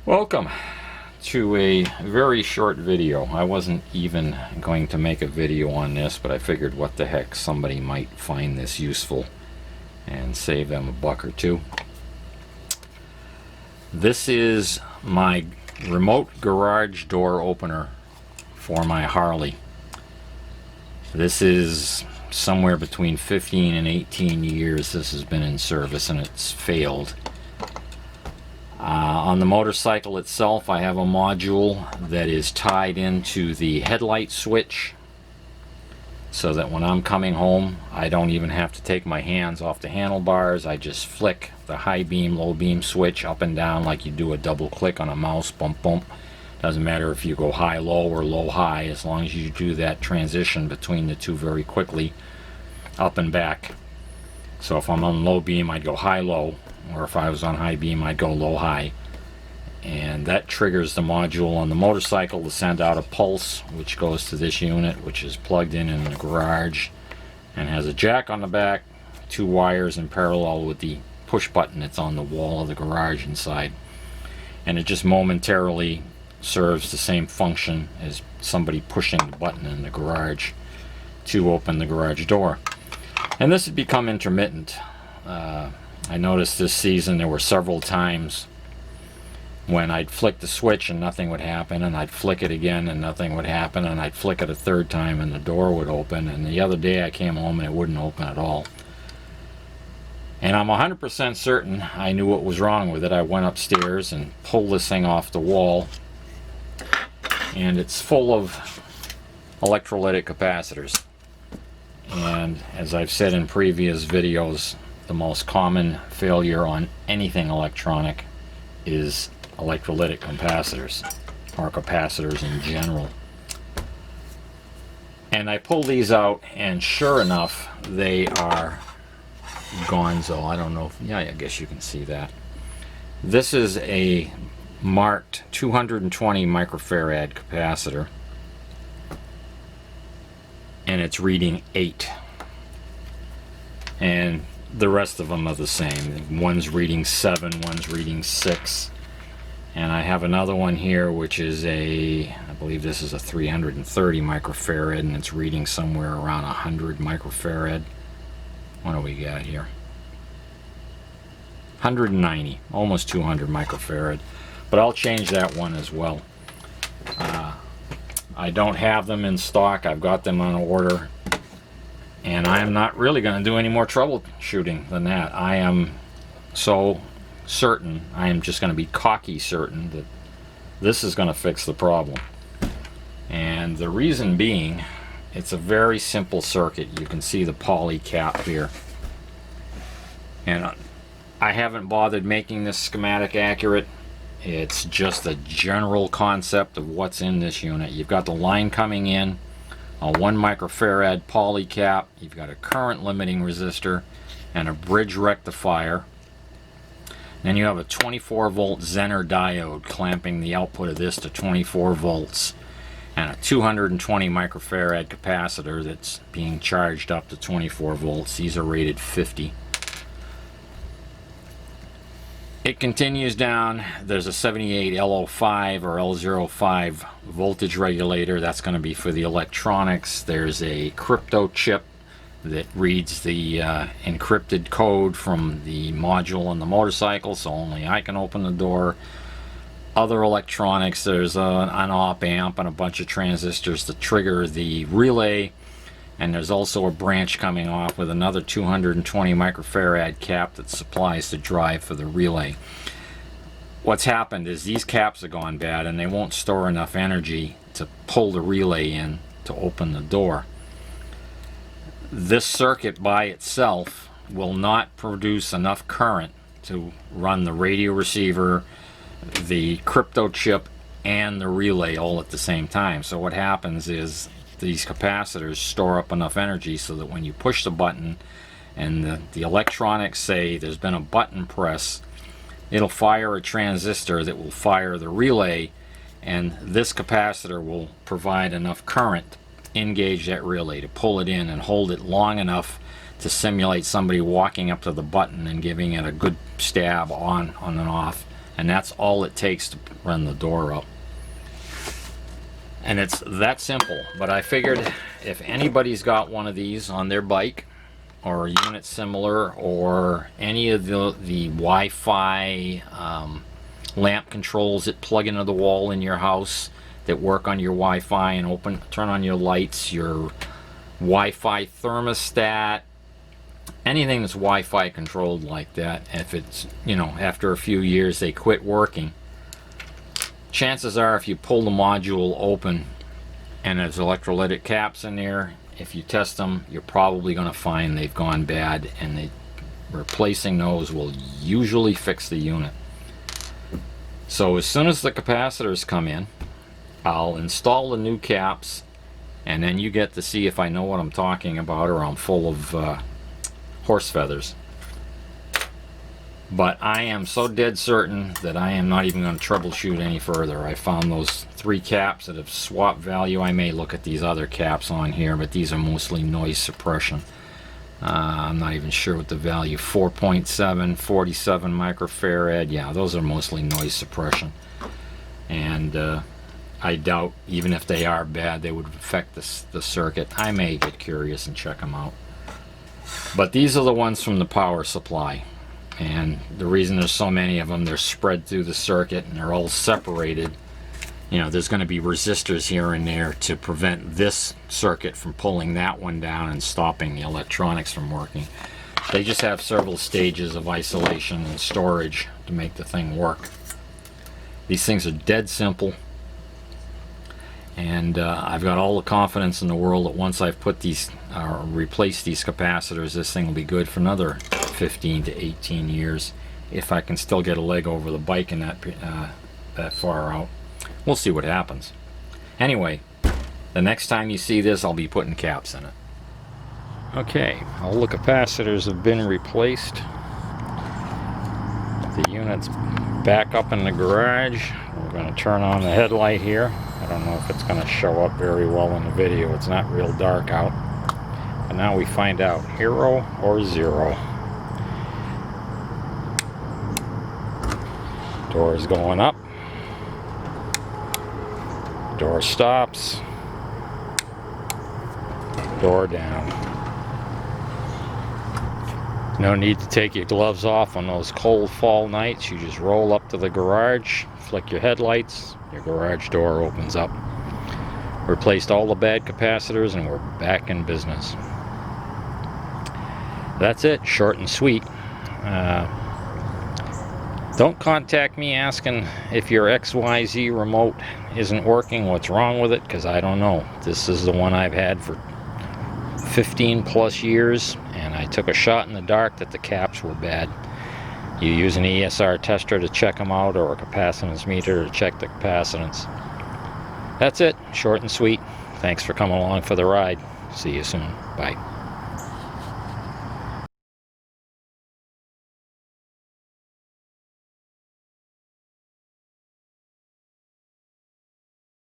Welcome to a very short video. I wasn't even going to make a video on this, but I figured what the heck, somebody might find this useful and save them a buck or two. This is my remote garage door opener for my Harley. This is somewhere between 15 and 18 years this has been in service, and it's failed. On the motorcycle itself, I have a module that is tied into the headlight switch so that when I'm coming home, I don't even have to take my hands off the handlebars. I just flick the high beam, low beam switch up and down like you do a double click on a mouse, bump, bump. Doesn't matter if you go high, low, or low, high, as long as you do that transition between the two very quickly, up and back. So if I'm on low beam, I'd go high, low. Or if I was on high beam, I'd go low high, and that triggers the module on the motorcycle to send out a pulse which goes to this unit, which is plugged in the garage and has a jack on the back, two wires in parallel with the push button that's on the wall of the garage inside, and it just momentarily serves the same function as somebody pushing the button in the garage to open the garage door. And this has become intermittent. I noticed this season there were several times when I'd flick the switch and nothing would happen, and I'd flick it again and nothing would happen, and I'd flick it a third time and the door would open, and the other day I came home and it wouldn't open at all. And I'm 100% certain I knew what was wrong with it. I went upstairs and pulled this thing off the wall, and it's full of electrolytic capacitors. And as I've said in previous videos, the most common failure on anything electronic is electrolytic capacitors, or capacitors in general. And I pull these out, and sure enough, they are gonzo. I don't know if, yeah, I guess you can see that. This is a marked 220 microfarad capacitor, and it's reading 8. And the rest of them are the same. One's reading 7, one's reading 6. And I have another one here which is I believe this is a 330 microfarad, and it's reading somewhere around 100 microfarad. What do we got here? 190, almost 200 microfarad. But I'll change that one as well. I don't have them in stock. I've got them on order. And I am not really going to do any more troubleshooting than that. I am so certain, I am just going to be cocky certain that this is going to fix the problem. And the reason being, it's a very simple circuit. You can see the poly cap here. And I haven't bothered making this schematic accurate. It's just a general concept of what's in this unit. You've got the line coming in, a 1 microfarad poly cap, you've got a current limiting resistor and a bridge rectifier. Then you have a 24 volt Zener diode clamping the output of this to 24 volts, and a 220 microfarad capacitor that's being charged up to 24 volts. These are rated 50. It continues down. There's a 78 L05 or L05 voltage regulator. That's going to be for the electronics. There's a crypto chip that reads the encrypted code from the module on the motorcycle, so only I can open the door. Other electronics, there's an op amp and a bunch of transistors to trigger the relay. And there's also a branch coming off with another 220 microfarad cap that supplies the drive for the relay. What's happened is these caps have gone bad, and they won't store enough energy to pull the relay in to open the door. This circuit by itself will not produce enough current to run the radio receiver, the crypto chip, and the relay all at the same time. So what happens is these capacitors store up enough energy so that when you push the button and the electronics say there's been a button press, it'll fire a transistor that will fire the relay, and this capacitor will provide enough current to engage that relay, to pull it in and hold it long enough to simulate somebody walking up to the button and giving it a good stab on and off and that's all it takes to run the door up. And it's that simple. But I figured if anybody's got one of these on their bike, or a unit similar, or any of the Wi-Fi lamp controls that plug into the wall in your house that work on your Wi-Fi and turn on your lights, your Wi-Fi thermostat, anything that's Wi-Fi controlled like that, if it's, you know, after a few years they quit working, chances are if you pull the module open and there's electrolytic caps in there, if you test them, you're probably going to find they've gone bad, and replacing those will usually fix the unit. So as soon as the capacitors come in, I'll install the new caps, and then you get to see if I know what I'm talking about or I'm full of horse feathers. But I am so dead certain that I am not even going to troubleshoot any further. I found those 3 caps that have swapped value. I may look at these other caps on here, but these are mostly noise suppression. I'm not even sure what the value, 4.7, 47 microfarad. Yeah, those are mostly noise suppression. And I doubt, even if they are bad, they would affect the circuit. I may get curious and check them out. But these are the ones from the power supply. And the reason there's so many of them, they're spread through the circuit and they're all separated. You know, there's going to be resistors here and there to prevent this circuit from pulling that one down and stopping the electronics from working. They just have several stages of isolation and storage to make the thing work. These things are dead simple. And I've got all the confidence in the world that once I've put these, replaced these capacitors, this thing will be good for another 15 to 18 years, if I can still get a leg over the bike in that far out. We'll see what happens. Anyway, the next time you see this, I'll be putting caps in it. Okay, all the capacitors have been replaced. The unit's back up in the garage. We're going to turn on the headlight here. I don't know if it's going to show up very well in the video. It's not real dark out. But now we find out, hero or zero. Door is going up. Door stops. Door down. No need to take your gloves off on those cold fall nights. You just roll up to the garage, flick your headlights, your garage door opens up. Replaced all the bad capacitors and we're back in business. That's it, short and sweet. Don't contact me asking if your XYZ remote isn't working, what's wrong with it, because I don't know. This is the one I've had for 15 plus years, and I took a shot in the dark that the caps were bad. You use an ESR tester to check them out, or a capacitance meter to check the capacitance. That's it, short and sweet. Thanks for coming along for the ride. See you soon. Bye.